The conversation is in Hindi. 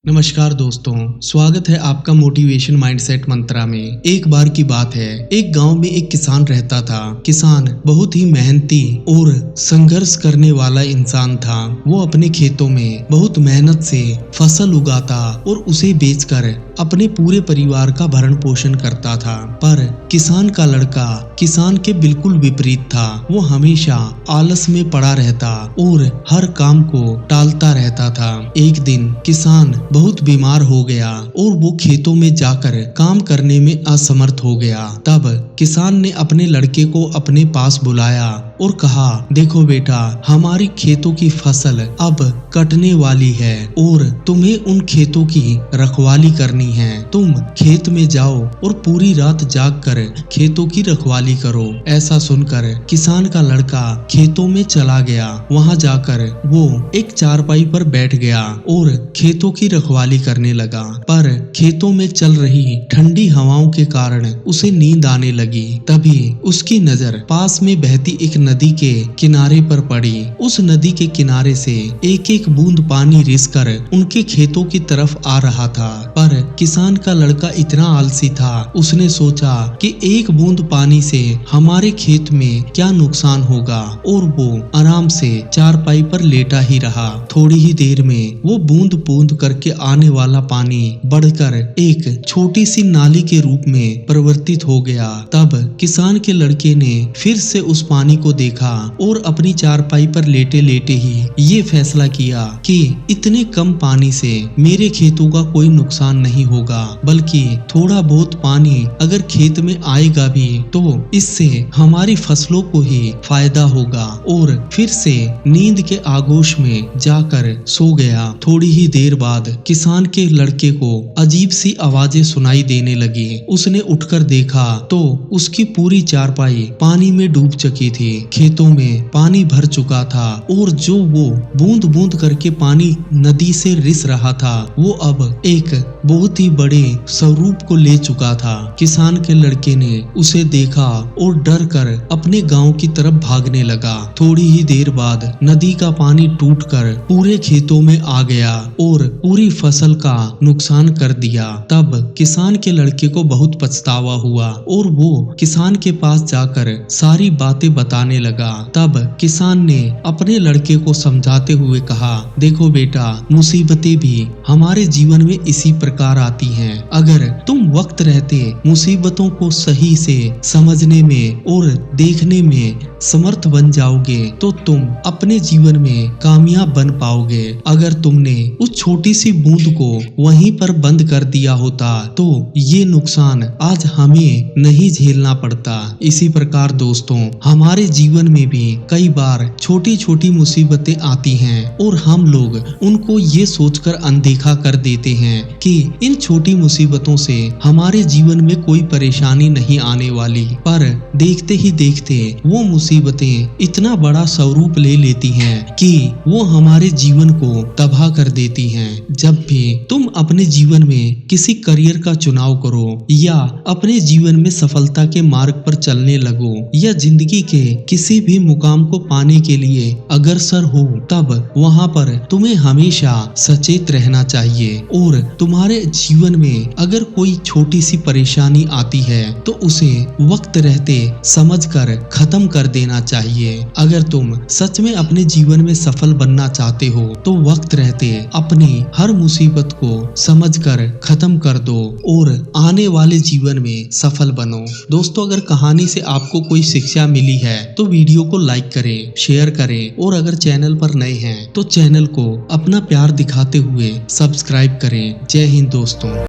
नमस्कार दोस्तों, स्वागत है आपका मोटिवेशन माइंडसेट मंत्रा में। एक बार की बात है, एक गांव में एक किसान रहता था। किसान बहुत ही मेहनती और संघर्ष करने वाला इंसान था। वो अपने खेतों में बहुत मेहनत से फसल उगाता और उसे बेचकर अपने पूरे परिवार का भरण पोषण करता था। पर किसान का लड़का किसान के बिल्कुल विपरीत था। वो हमेशा आलस में पड़ा रहता और हर काम को टालता रहता था। एक दिन किसान बहुत बीमार हो गया और वो खेतों में जाकर काम करने में असमर्थ हो गया। तब किसान ने अपने लड़के को अपने पास बुलाया और कहा, देखो बेटा, हमारी खेतों की फसल अब कटने वाली है और तुम्हें उन खेतों की रखवाली करनी है। तुम खेत में जाओ और पूरी रात जागकर खेतों की रखवाली करो। ऐसा सुनकर किसान का लड़का खेतों में चला गया। वहां जाकर वो एक चारपाई पर बैठ गया और खेतों की रखवाली करने लगा। पर खेतों में चल रही ठंडी हवाओं के कारण उसे नींद आने लगी। तभी उसकी नजर पास में बहती एक नदी के किनारे पर पड़ी। उस नदी के किनारे से एक एक बूंद पानी रिसकर उनके खेतों की तरफ आ रहा था। पर किसान का लड़का इतना आलसी था, उसने सोचा कि एक बूंद पानी से हमारे खेत में क्या नुकसान होगा, और वो आराम से चारपाई पर लेटा ही रहा। थोड़ी ही देर में वो बूंद बूंद करके आने वाला पानी बढ़कर एक छोटी सी नाली के रूप में परिवर्तित हो गया। तब किसान के लड़के ने फिर से उस पानी को देखा और अपनी चारपाई पर लेटे लेटे ही ये फैसला किया कि इतने कम पानी से मेरे खेतों का कोई नुकसान नहीं होगा, बल्कि थोड़ा बहुत पानी अगर खेत में आएगा भी तो इससे हमारी फसलों को ही फायदा होगा। और फिर से नींद के आगोश में जाकर सो गया। थोड़ी ही देर बाद किसान के लड़के को अजीब सी आवाजें सुनाई देने लगी। उसने उठकर देखा तो उसकी पूरी चारपाई पानी में डूब चुकी थी। खेतों में पानी भर चुका था और जो वो बूंद बूंद करके पानी नदी से रिस रहा था, वो अब एक बहुत ही बड़े स्वरूप को ले चुका था। किसान के लड़के ने उसे देखा और डर कर अपने गांव की तरफ भागने लगा। थोड़ी ही देर बाद नदी का पानी टूटकर पूरे खेतों में आ गया और पूरी फसल का नुकसान कर दिया। तब किसान के लड़के को बहुत पछतावा हुआ और वो किसान के पास जाकर सारी बातें बताने लगा। तब किसान ने अपने लड़के को समझाते हुए कहा, देखो बेटा, मुसीबतें भी हमारे जीवन में इसी प्रकार आती हैं। अगर तुम वक्त रहते मुसीबतों को सही से समझने में और देखने में समर्थ बन जाओगे तो तुम अपने जीवन में कामयाब बन पाओगे। अगर तुमने उस छोटी सी बूंद को वहीं पर बंद कर दिया होता तो ये नुकसान आज हमें नहीं झेलना पड़ता। इसी प्रकार दोस्तों, हमारे जीवन में भी कई बार छोटी छोटी मुसीबतें आती हैं और हम लोग उनको ये सोचकर अनदेखा कर देते हैं कि इन छोटी मुसीबतों से हमारे जीवन में कोई परेशानी नहीं आने वाली। पर देखते ही देखते वो मुसीबतें इतना बड़ा स्वरूप ले लेती हैं कि वो हमारे जीवन को तबाह कर देती हैं। जब भी तुम अपने जीवन में किसी करियर का चुनाव करो या अपने जीवन में सफलता के मार्ग पर चलने लगो या जिंदगी के किसी भी मुकाम को पाने के लिए अग्रसर हो, तब वहां पर तुम्हें हमेशा सचेत रहना चाहिए और तुम्हारे जीवन में अगर कोई छोटी सी परेशानी आती है तो उसे वक्त रहते समझकर खत्म कर देना चाहिए। अगर तुम सच में अपने जीवन में सफल बनना चाहते हो तो वक्त रहते अपनी हर मुसीबत को समझकर खत्म कर दो और आने वाले जीवन में सफल बनो। दोस्तों, अगर कहानी से आपको कोई शिक्षा मिली है तो वीडियो को लाइक करें, शेयर करें और अगर चैनल पर नए हैं तो चैनल को अपना प्यार दिखाते हुए सब्सक्राइब करें। जय हिंद दोस्तों।